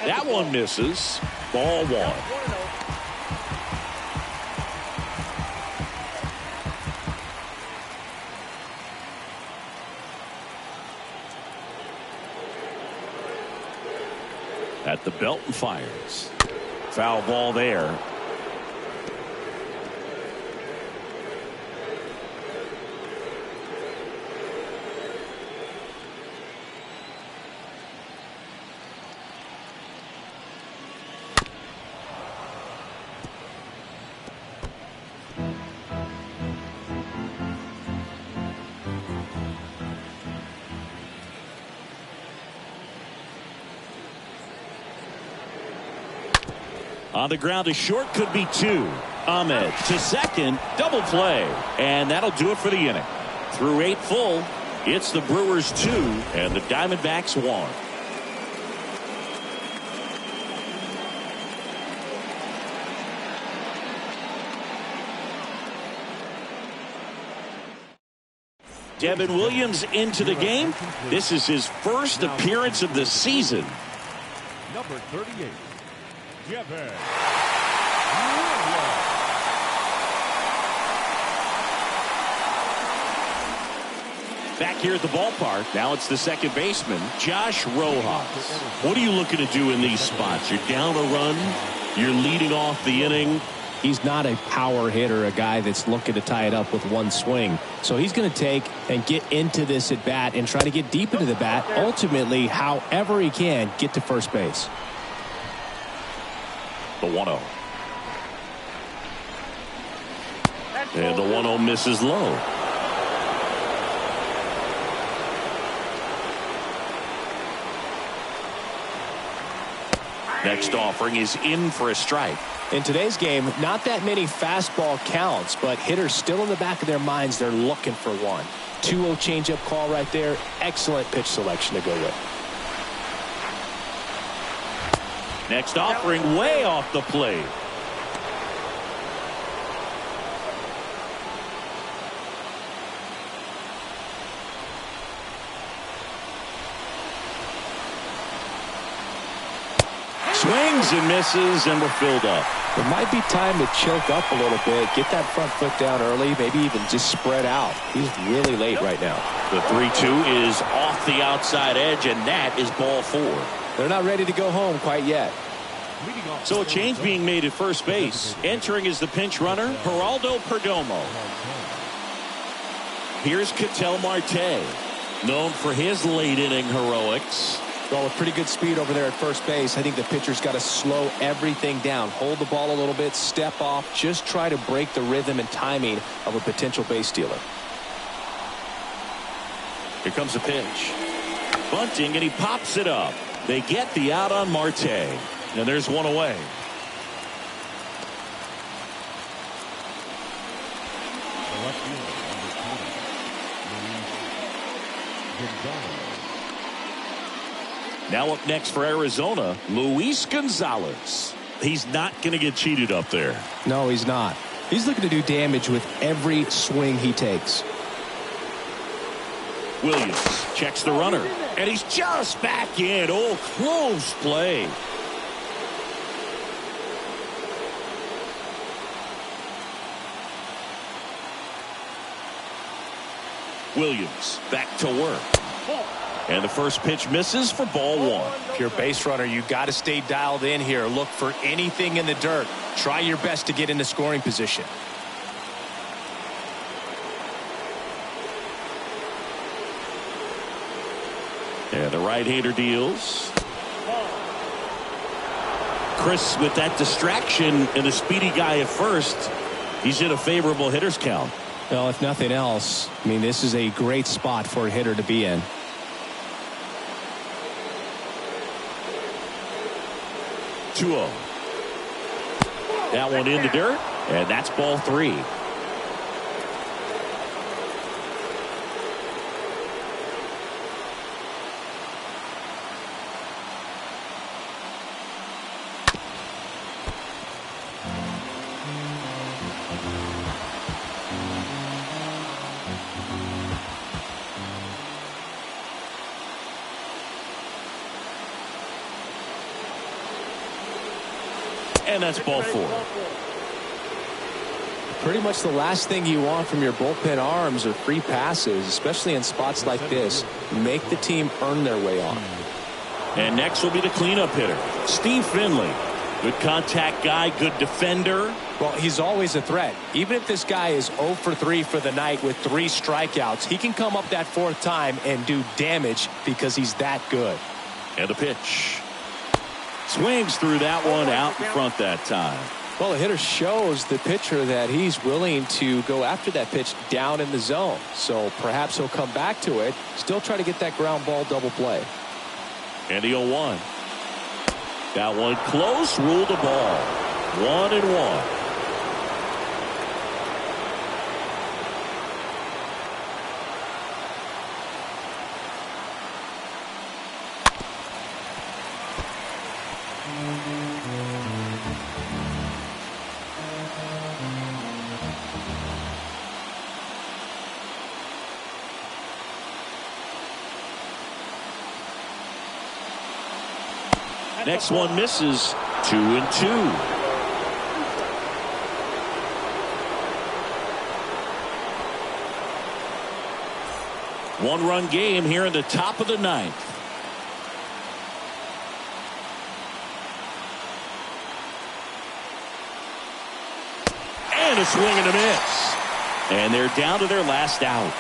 That one misses. Ball 1. At the belt and fires. Foul ball there. On the ground to short, could be 2. Ahmed to second, double play, and that'll do it for the inning. Through 8 full, it's the Brewers 2 and the Diamondbacks 1. Devin Williams into the game. This is his first appearance of the season. Number 38. Devin. Back here at the ballpark, now it's the second baseman, Josh Rojas. What are you looking to do in these spots? You're down a run, you're leading off the inning. He's not a power hitter, a guy that's looking to tie it up with one swing. So he's going to take and get into this at bat and try to get deep into the bat. Ultimately, however he can, get to first base. The 1-0. And the 1-0 misses low. Next offering is in for a strike. In today's game, not that many fastball counts, but hitters still in the back of their minds, they're looking for one. 2-0 changeup call right there. Excellent pitch selection to go with. Next offering way off the plate. Swings and misses, and we're filled up. It might be time to choke up a little bit, get that front foot down early, maybe even just spread out. He's really late right now. The 3-2 is off the outside edge, and that is ball 4. They're not ready to go home quite yet. So a change being made at first base. Entering is the pinch runner, Geraldo Perdomo. Here's Ketel Marte, known for his late inning heroics. Well, with pretty good speed over there at first base, I think the pitcher's got to slow everything down. Hold the ball a little bit, step off, just try to break the rhythm and timing of a potential base stealer. Here comes a pitch. Bunting, and he pops it up. They get the out on Marte. And there's one away. Now up next for Arizona, Luis Gonzalez. He's not going to get cheated up there. No, he's not. He's looking to do damage with every swing he takes. Williams checks the runner, and he's just back in. Oh, close play. Williams back to work. And the first pitch misses for ball 1. If you're a base runner, you got to stay dialed in here. Look for anything in the dirt. Try your best to get into scoring position. And the right-hander deals. Chris, with that distraction and a speedy guy at first, he's in a favorable hitter's count. Well, if nothing else, I mean, this is a great spot for a hitter to be in. That one in the dirt, and that's ball 3. And that's ball 4. Pretty much the last thing you want from your bullpen arms are free passes, especially in spots like this. Make the team earn their way on. And next will be the cleanup hitter, Steve Finley. Good contact guy, good defender. Well, he's always a threat. Even if this guy is 0 for 3 for the night with 3 strikeouts, he can come up that 4th time and do damage because he's that good. And the pitch. Swings through that one out in front that time. Well, the hitter shows the pitcher that he's willing to go after that pitch down in the zone. So perhaps he'll come back to it, still try to get that ground ball double play. And the 0-1. That one close, ruled a ball. 1-1. Next one misses. 2-2. One-run game here in the top of the 9th. And a swing and a miss. And they're down to their last out.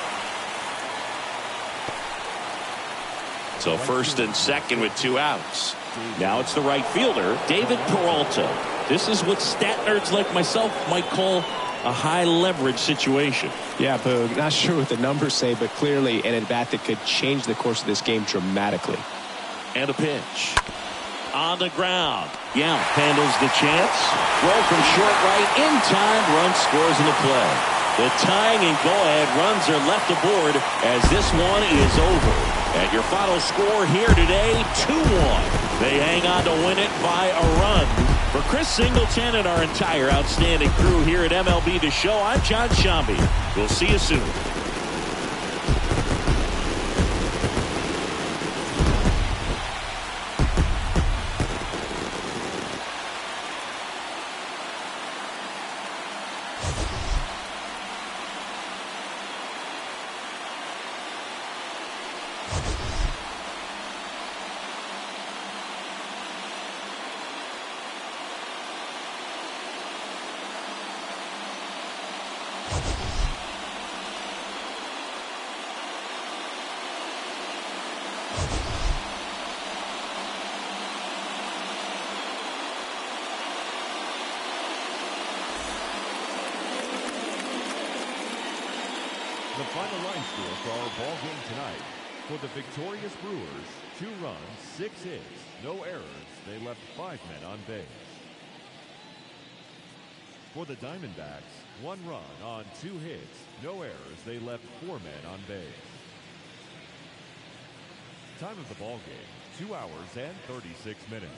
So first and second with 2 outs. Now it's the right fielder, David Peralta. This is what stat nerds like myself might call a high leverage situation. Yeah, Boog, not sure what the numbers say, but clearly an at-bat that could change the course of this game dramatically. And a pitch. On the ground. Yeah, handles the chance. Throw from short right in time. Run scores in the play. The tying and go-ahead runs are left aboard as this one is over. And your final score here today, 2-1. They hang on to win it by a run. For Chris Singleton and our entire outstanding crew here at MLB The Show, I'm John Shambi. We'll see you soon. The final line score for our ball game tonight. For the victorious Brewers, 2 runs, 6 hits, no errors. They left 5 men on base. For the Diamondbacks, 1 run on 2 hits, no errors. They left 4 men on base. Time of the ball game, 2 hours and 36 minutes.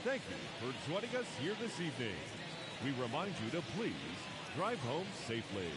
Thank you for joining us here this evening. We remind you to please drive home safely.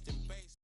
base.